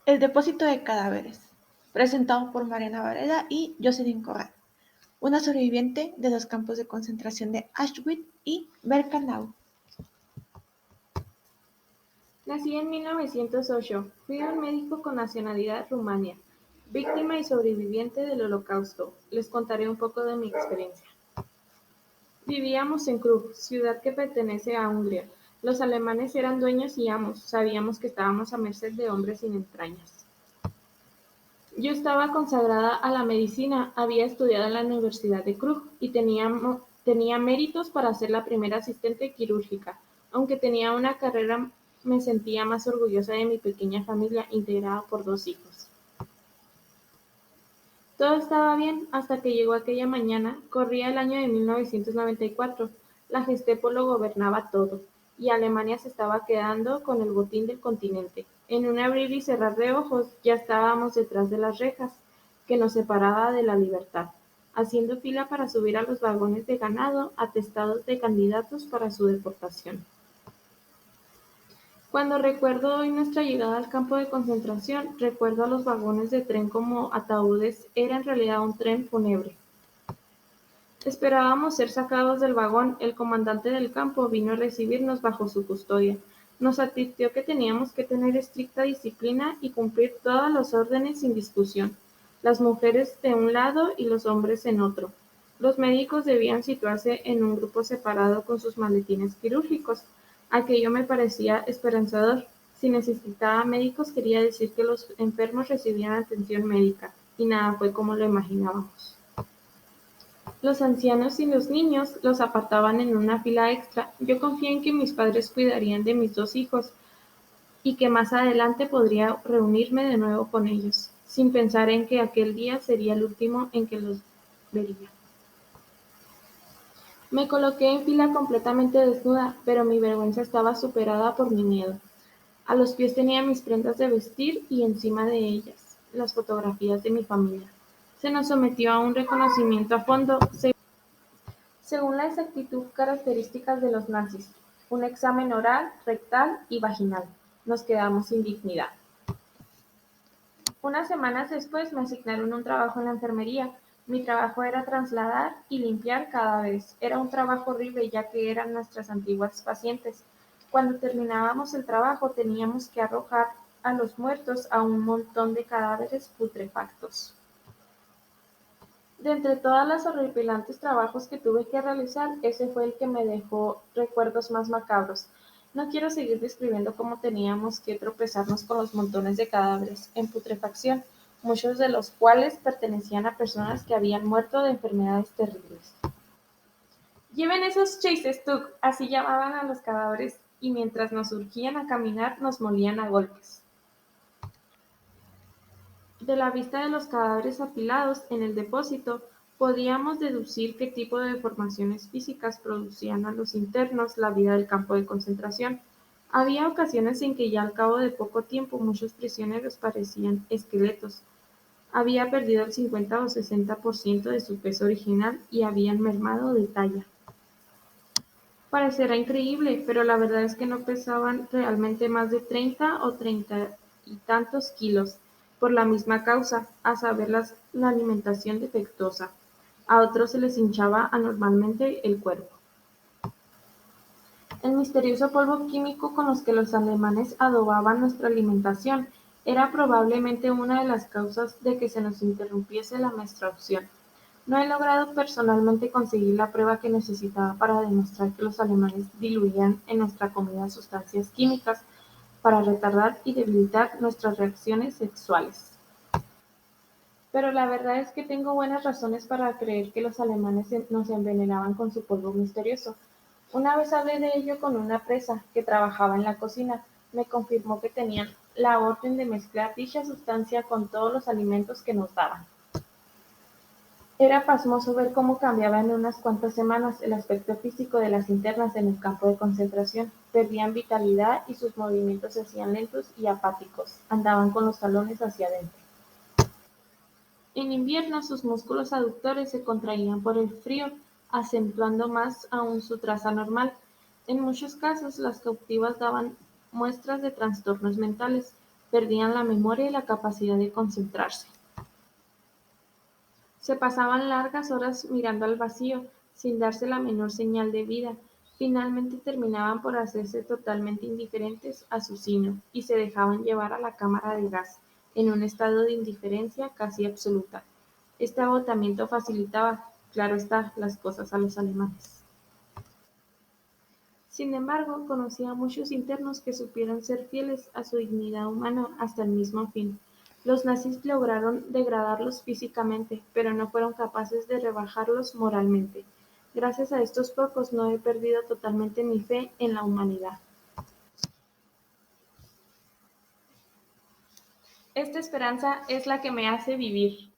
El depósito de cadáveres, presentado por Mariana Varela y Jocelyn Corral, una sobreviviente de los campos de concentración de Auschwitz y Birkenau. Nací en 1908. Fui un médico con nacionalidad rumania, víctima y sobreviviente del Holocausto. Les contaré un poco de mi experiencia. Vivíamos en Krug, ciudad que pertenece a Hungría. Los alemanes eran dueños y amos. Sabíamos que estábamos a merced de hombres sin entrañas. Yo estaba consagrada a la medicina, había estudiado en la Universidad de Krug y tenía méritos para ser la primera asistente quirúrgica. Aunque tenía una carrera, me sentía más orgullosa de mi pequeña familia integrada por 2 hijos. Todo estaba bien hasta que llegó aquella mañana. Corría el año de 1994. La Gestapo lo gobernaba todo, y Alemania se estaba quedando con el botín del continente. En un abrir y cerrar de ojos ya estábamos detrás de las rejas que nos separaba de la libertad, haciendo fila para subir a los vagones de ganado atestados de candidatos para su deportación. Cuando recuerdo hoy nuestra llegada al campo de concentración, recuerdo a los vagones de tren como ataúdes. Era en realidad un tren fúnebre. Esperábamos ser sacados del vagón. El comandante del campo vino a recibirnos bajo su custodia. Nos advirtió que teníamos que tener estricta disciplina y cumplir todas las órdenes sin discusión, las mujeres de un lado y los hombres en otro. Los médicos debían situarse en un grupo separado con sus maletines quirúrgicos. Aquello me parecía esperanzador. Si necesitaba médicos quería decir que los enfermos recibían atención médica, y nada fue como lo imaginábamos. Los ancianos y los niños los apartaban en una fila extra. Yo confié en que mis padres cuidarían de mis 2 hijos y que más adelante podría reunirme de nuevo con ellos, sin pensar en que aquel día sería el último en que los vería. Me coloqué en fila completamente desnuda, pero mi vergüenza estaba superada por mi miedo. A los pies tenía mis prendas de vestir y encima de ellas las fotografías de mi familia. Se nos sometió a un reconocimiento a fondo, según la exactitud características de los nazis, un examen oral, rectal y vaginal. Nos quedamos sin dignidad. Unas semanas después me asignaron un trabajo en la enfermería. Mi trabajo era trasladar y limpiar cadáveres. Era un trabajo horrible ya que eran nuestras antiguas pacientes. Cuando terminábamos el trabajo teníamos que arrojar a los muertos a un montón de cadáveres putrefactos. De entre todas los horripilantes trabajos que tuve que realizar, ese fue el que me dejó recuerdos más macabros. No quiero seguir describiendo cómo teníamos que tropezarnos con los montones de cadáveres en putrefacción, muchos de los cuales pertenecían a personas que habían muerto de enfermedades terribles. Lleven esos chases, Tuck, así llamaban a los cadáveres, y mientras nos urgían a caminar nos molían a golpes. De la vista de los cadáveres apilados en el depósito, podíamos deducir qué tipo de deformaciones físicas producían a los internos la vida del campo de concentración. Había ocasiones en que ya al cabo de poco tiempo muchos prisioneros parecían esqueletos. Había perdido el 50 o 60% de su peso original y habían mermado de talla. Parecerá increíble, pero la verdad es que no pesaban realmente más de 30 o 30 y tantos kilos, por la misma causa, a saber la alimentación defectuosa. A otros se les hinchaba anormalmente el cuerpo. El misterioso polvo químico con los que los alemanes adobaban nuestra alimentación era probablemente una de las causas de que se nos interrumpiese la menstruación. No he logrado personalmente conseguir la prueba que necesitaba para demostrar que los alemanes diluían en nuestra comida sustancias químicas para retardar y debilitar nuestras reacciones sexuales. Pero la verdad es que tengo buenas razones para creer que los alemanes nos envenenaban con su polvo misterioso. Una vez hablé de ello con una presa que trabajaba en la cocina. Me confirmó que tenían la orden de mezclar dicha sustancia con todos los alimentos que nos daban. Era pasmoso ver cómo cambiaba en unas cuantas semanas el aspecto físico de las internas en el campo de concentración. Perdían vitalidad y sus movimientos se hacían lentos y apáticos. Andaban con los talones hacia adentro. En invierno sus músculos aductores se contraían por el frío, acentuando más aún su traza normal. En muchos casos las cautivas daban muestras de trastornos mentales. perdían la memoria y la capacidad de concentrarse. Se pasaban largas horas mirando al vacío, sin darse la menor señal de vida. Finalmente terminaban por hacerse totalmente indiferentes a su sino y se dejaban llevar a la cámara de gas, en un estado de indiferencia casi absoluta. Este agotamiento facilitaba, claro está, las cosas a los alemanes. Sin embargo, conocía a muchos internos que supieron ser fieles a su dignidad humana hasta el mismo fin. Los nazis lograron degradarlos físicamente, pero no fueron capaces de rebajarlos moralmente. Gracias a estos pocos no he perdido totalmente mi fe en la humanidad. Esta esperanza es la que me hace vivir.